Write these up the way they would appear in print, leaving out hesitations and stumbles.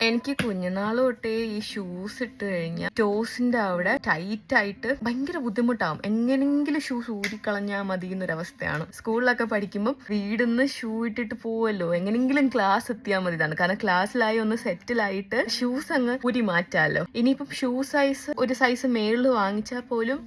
എനിക്ക് കുഞ്ഞുനാൾ തൊട്ടേ ഈ ഷൂസ് ഇട്ട് കഴിഞ്ഞാൽ ടോസിന്റെ അവിടെ ടൈറ്റ് ആയിട്ട് ഭയങ്കര ബുദ്ധിമുട്ടാവും. എങ്ങനെങ്കിലും ഷൂസ് ഊരിക്കളഞ്ഞാൽ മതി എന്നൊരവസ്ഥയാണ്. സ്കൂളിലൊക്കെ പഠിക്കുമ്പോൾ വീടിന്ന് ഷൂ ഇട്ടിട്ട് പോവല്ലോ, എങ്ങനെങ്കിലും ക്ലാസ് എത്തിയാൽ മതി ഇതാണ്. കാരണം ക്ലാസ്സിലായി ഒന്ന് സെറ്റിലായിട്ട് ഷൂസ് അങ്ങ് ഊരി മാറ്റാമല്ലോ. ഇനിയിപ്പം ഷൂ സൈസ് ഒരു സൈസ് മേളിൽ വാങ്ങിച്ചാൽ പോലും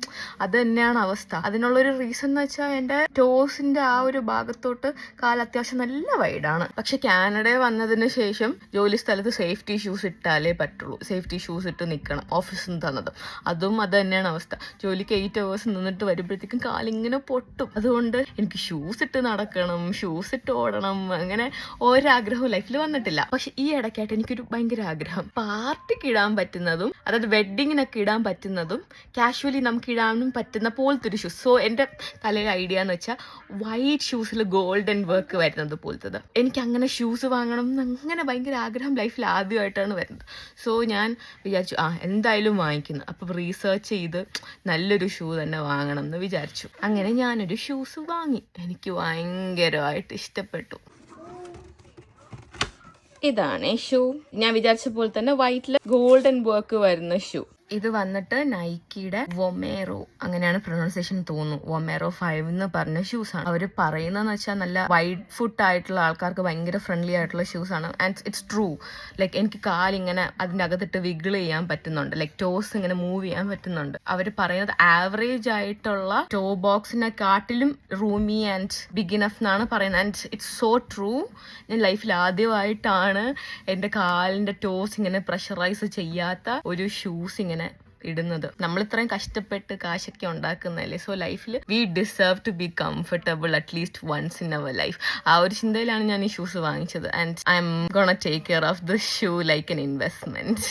അത് തന്നെയാണ് അവസ്ഥ. അതിനുള്ളൊരു റീസൺ എന്ന് വെച്ചാൽ എൻ്റെ ടോസിന്റെ ആ ഒരു ഭാഗത്തോട്ട് കാൽ അത്യാവശ്യം നല്ല വൈഡാണ്. പക്ഷെ കാനഡയിൽ വന്നതിന് ശേഷം ജോലി സ്ഥലത്ത് സേഫ്റ്റി ഷൂസ് ഇട്ടാലേ പറ്റുള്ളൂ. സേഫ്റ്റി ഷൂസ് ഇട്ട് നിൽക്കണം ഓഫീസിൽ നിന്ന് തന്നത്. അതും അത് തന്നെയാണ് അവസ്ഥ. ജോലിക്ക് 8 hours നിന്നിട്ട് വരുമ്പോഴത്തേക്കും കാലിങ്ങനെ പൊട്ടും. അതുകൊണ്ട് എനിക്ക് ഷൂസ് ഇട്ട് നടക്കണം, ഷൂസ് ഇട്ട് ഓടണം, അങ്ങനെ ഒരാഗ്രഹവും ലൈഫിൽ വന്നിട്ടില്ല. പക്ഷെ ഈ ഇടയ്ക്കായിട്ട് എനിക്കൊരു ഭയങ്കര ആഗ്രഹം, പാർട്ടിക്ക് ഇടാൻ പറ്റുന്നതും അതായത് വെഡ്ഡിങ്ങിനൊക്കെ ഇടാൻ പറ്റുന്നതും കാഷ്വലി നമുക്ക് ഇടാനും പറ്റുന്ന പോലത്തെ ഒരു ഷൂസ്. സോ എൻ്റെ തലയിൽ ഐഡിയ എന്ന് വെച്ചാൽ വൈറ്റ് ഷൂസിൽ ഗോൾഡൻ വർക്ക് വരുന്നത് പോലത്തത്. എനിക്ക് അങ്ങനെ ഷൂസ് വാങ്ങണം എന്ന് അങ്ങനെ ഭയങ്കര ആഗ്രഹം ലൈഫിൽ ആദ്യമായിട്ടാണ് വരുന്നത്. സോ ഞാൻ വിചാരിച്ചു എന്തായാലും വാങ്ങിക്കുന്നു. അപ്പം റീസേർച്ച് ചെയ്ത് നല്ലൊരു ഷൂ തന്നെ വാങ്ങണം എന്ന് വിചാരിച്ചു. അങ്ങനെ ഞാനൊരു ഷൂസ് വാങ്ങി. എനിക്ക് ഭയങ്കരമായിട്ട് ഇഷ്ടപ്പെട്ടു. ഇതാണ് ഷൂ. ഞാൻ വിചാരിച്ച പോലെ തന്നെ വൈറ്റില് ഗോൾഡൻ വർക്ക് വരുന്ന ഷൂ. ഇത് വന്നിട്ട് നൈക്കിയുടെ വൊമേറോ, അങ്ങനെയാണ് പ്രൊനൗൺസിയേഷൻ തോന്നുന്നു. വൊമേറോ 5 എന്ന് പറഞ്ഞ ഷൂസ് ആണ്. അവർ പറയുന്നതെന്ന് വെച്ചാൽ നല്ല വൈഡ് ഫുട്ട് ആയിട്ടുള്ള ആൾക്കാർക്ക് ഭയങ്കര ഫ്രണ്ട്ലി ആയിട്ടുള്ള ഷൂസ് ആണ്. And it's true. ലൈക്ക് എനിക്ക് കാലിങ്ങനെ അതിൻ്റെ അകത്തിട്ട് വിഗിൾ ചെയ്യാൻ പറ്റുന്നുണ്ട്. ലൈക്ക് ടോസ് ഇങ്ങനെ മൂവ് ചെയ്യാൻ പറ്റുന്നുണ്ട്. അവർ പറയുന്നത് ആവറേജ് ആയിട്ടുള്ള ടോ ബോക്സിനെ കാട്ടിലും റൂമി ആൻഡ് ബിഗ് ഇനഫ് എന്നാണ് പറയുന്നത്. And it's so true. ഞാൻ ലൈഫിൽ ആദ്യമായിട്ടാണ് എൻ്റെ കാലിൻ്റെ ടോസ് ഇങ്ങനെ പ്രഷറൈസ് ചെയ്യാത്ത ഒരു ഷൂസ് ഇങ്ങനെ ഇടുന്നത്. നമ്മൾ ഇത്രയും കഷ്ടപ്പെട്ട് കാശൊക്കെ ഉണ്ടാക്കുന്നതല്ലേ. സോ ലൈഫിൽ we deserve to be comfortable at least once in our life. ആ ഒരു ചിന്തയിലാണ് ഞാൻ ഈ ഷൂസ് വാങ്ങിച്ചത്. And I'm gonna take care of this shoe like an investment.